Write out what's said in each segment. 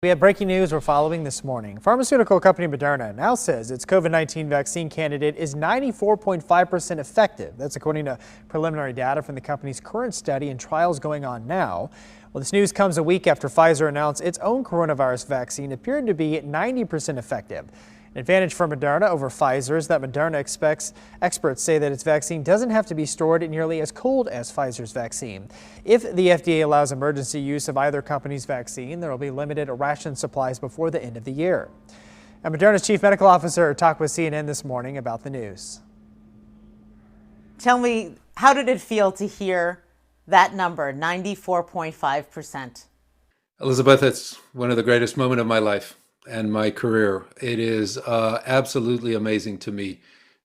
We have breaking news we're following this morning. Pharmaceutical company Moderna now says its COVID-19 vaccine candidate is 94.5% effective. That's according to preliminary data from the company's current study and trials going on now. Well, this news comes a week after Pfizer announced its own coronavirus vaccine appeared to be 90% effective. An advantage for Moderna over Pfizer is that Moderna expects experts say that its vaccine doesn't have to be stored nearly as cold as Pfizer's vaccine. If the FDA allows emergency use of either company's vaccine, there will be limited ration supplies before the end of the year. And Moderna's chief medical officer talked with CNN this morning about the news. Tell me, how did it feel to hear that number, 94.5%? Elizabeth, it's one of the greatest moments of my life and my career. It is absolutely amazing to me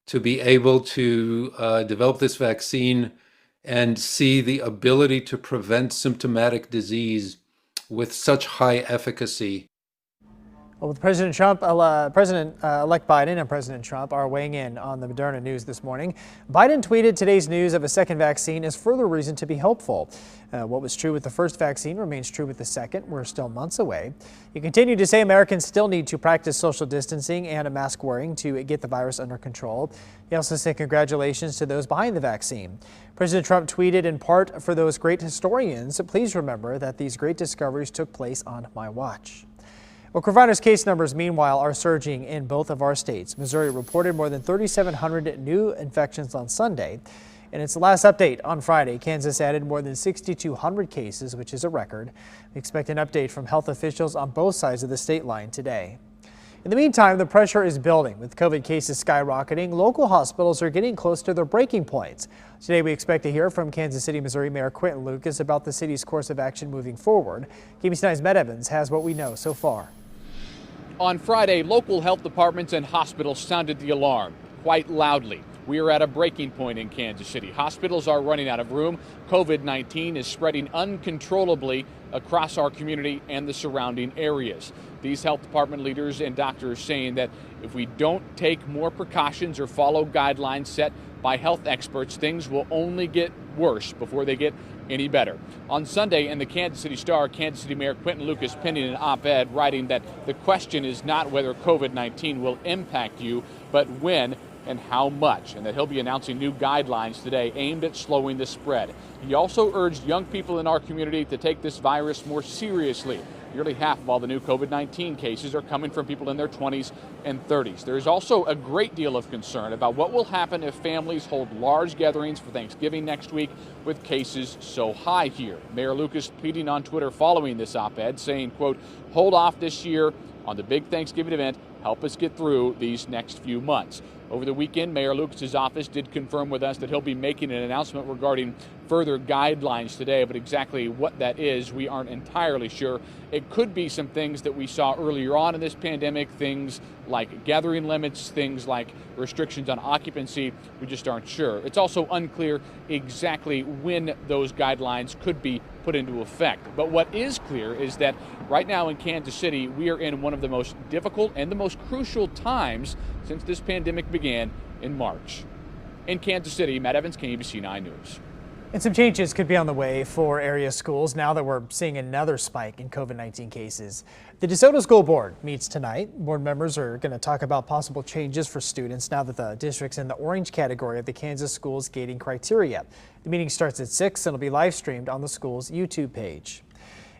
to be able to develop this vaccine and see the ability to prevent symptomatic disease with such high efficacy. Well, with President-elect Biden and President Trump are weighing in on the Moderna news this morning. Biden tweeted today's news of a second vaccine as further reason to be hopeful. What was true with the first vaccine remains true with the second. We're still months away. He continued to say Americans still need to practice social distancing and mask wearing to get the virus under control. He also said congratulations to those behind the vaccine. President Trump tweeted, in part, for those great historians, please remember that these great discoveries took place on my watch. Well, coronavirus case numbers, meanwhile, are surging in both of our states. Missouri reported more than 3,700 new infections on Sunday. In its last update on Friday, Kansas added more than 6,200 cases, which is a record. We expect an update from health officials on both sides of the state line today. In the meantime, the pressure is building. With COVID cases skyrocketing, local hospitals are getting close to their breaking points. Today, we expect to hear from Kansas City, Missouri Mayor Quinton Lucas about the city's course of action moving forward. KBC9's Matt Evans has what we know so far. On Friday, local health departments and hospitals sounded the alarm quite loudly. We are at a breaking point in Kansas City. Hospitals are running out of room. COVID-19 is spreading uncontrollably across our community and the surrounding areas. These health department leaders and doctors saying that if we don't take more precautions or follow guidelines set by health experts, things will only get worse before they get any better. On Sunday in the Kansas City Star, Kansas City Mayor Quinton Lucas penned an op-ed writing that the question is not whether COVID-19 will impact you, but when and how much, and that he'll be announcing new guidelines today aimed at slowing the spread. He also urged young people in our community to take this virus more seriously. Nearly half of all the new COVID-19 cases are coming from people in their 20s and 30s. There is also a great deal of concern about what will happen if families hold large gatherings for Thanksgiving next week with cases so high here. Mayor Lucas tweeting on Twitter following this op-ed saying, quote, hold off this year on the big Thanksgiving event. Help us get through these next few months. Over the weekend, Mayor Lucas's office did confirm with us that he'll be making an announcement regarding further guidelines today, but exactly what that is, we aren't entirely sure. It could be some things that we saw earlier on in this pandemic, things like gathering limits, things like restrictions on occupancy. We just aren't sure. It's also unclear exactly when those guidelines could be put into effect. But what is clear is that right now in Kansas City, we are in one of the most difficult and the most crucial times since this pandemic began in March. In Kansas City, Matt Evans, KBC 9 News. And some changes could be on the way for area schools now that we're seeing another spike in COVID-19 cases. The DeSoto School Board meets tonight. Board members are going to talk about possible changes for students now that the district's in the orange category of the Kansas schools gating criteria. The meeting starts at 6 and will be live streamed on the school's YouTube page.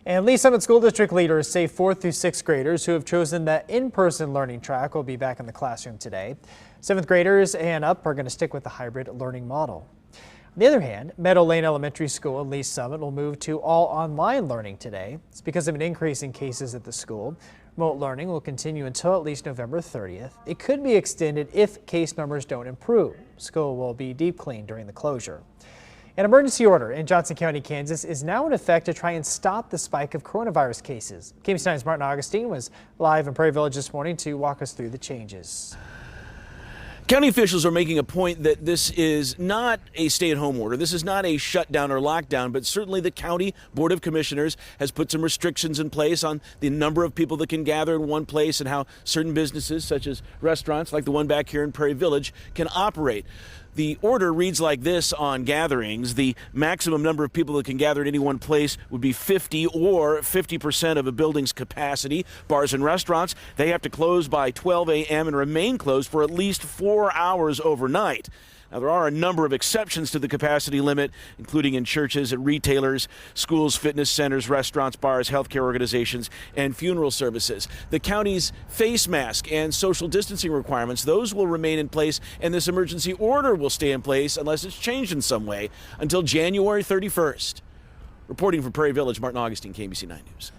And Lee Summit School District leaders say 4th through 6th graders who have chosen the in-person learning track will be back in the classroom today. 7th graders and up are going to stick with the hybrid learning model. On the other hand, Meadow Lane Elementary School in Lee Summit will move to all online learning today. It's because of an increase in cases at the school. Remote learning will continue until at least November 30th. It could be extended if case numbers don't improve. School will be deep cleaned during the closure. An emergency order in Johnson County, Kansas is now in effect to try and stop the spike of coronavirus cases. KBC9's Martin Augustine was live in Prairie Village this morning to walk us through the changes. County officials are making a point that this is not a stay-at-home order. This is not a shutdown or lockdown, but certainly the County Board of Commissioners has put some restrictions in place on the number of people that can gather in one place and how certain businesses, such as restaurants like the one back here in Prairie Village, can operate. The order reads like this on gatherings. The maximum number of people that can gather at any one place would be 50 or 50% of a building's capacity. Bars and restaurants, they have to close by 12 a.m. and remain closed for at least 4 hours overnight. Now, there are a number of exceptions to the capacity limit, including in churches, at retailers, schools, fitness centers, restaurants, bars, healthcare organizations, and funeral services. The county's face mask and social distancing requirements, those will remain in place, and this emergency order will stay in place unless it's changed in some way until January 31st. Reporting from Prairie Village, Martin Augustine, KMBC 9 News.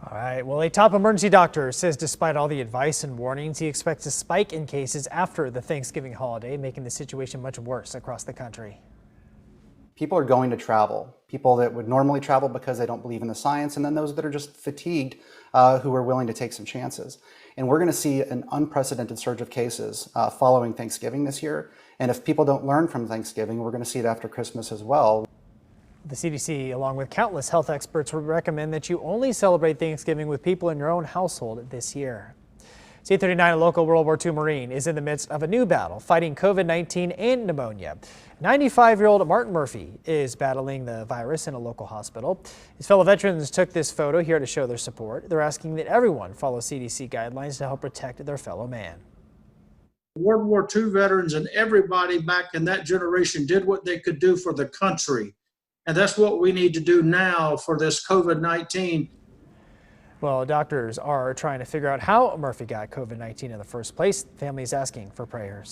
All right. Well, a top emergency doctor says despite all the advice and warnings, he expects a spike in cases after the Thanksgiving holiday, making the situation much worse across the country. People are going to travel. People that would normally travel because they don't believe in the science, and then those that are just fatigued who are willing to take some chances. And we're going to see an unprecedented surge of cases following Thanksgiving this year. And if people don't learn from Thanksgiving, we're going to see it after Christmas as well. The CDC, along with countless health experts, would recommend that you only celebrate Thanksgiving with people in your own household this year. C-39, a local World War II Marine, is in the midst of a new battle fighting COVID-19 and pneumonia. 95-year-old Martin Murphy is battling the virus in a local hospital. His fellow veterans took this photo here to show their support. They're asking that everyone follow CDC guidelines to help protect their fellow man. World War II veterans and everybody back in that generation did what they could do for the country. And that's what we need to do now for this COVID-19. Well, doctors are trying to figure out how Murphy got COVID-19 in the first place. Families asking for prayers.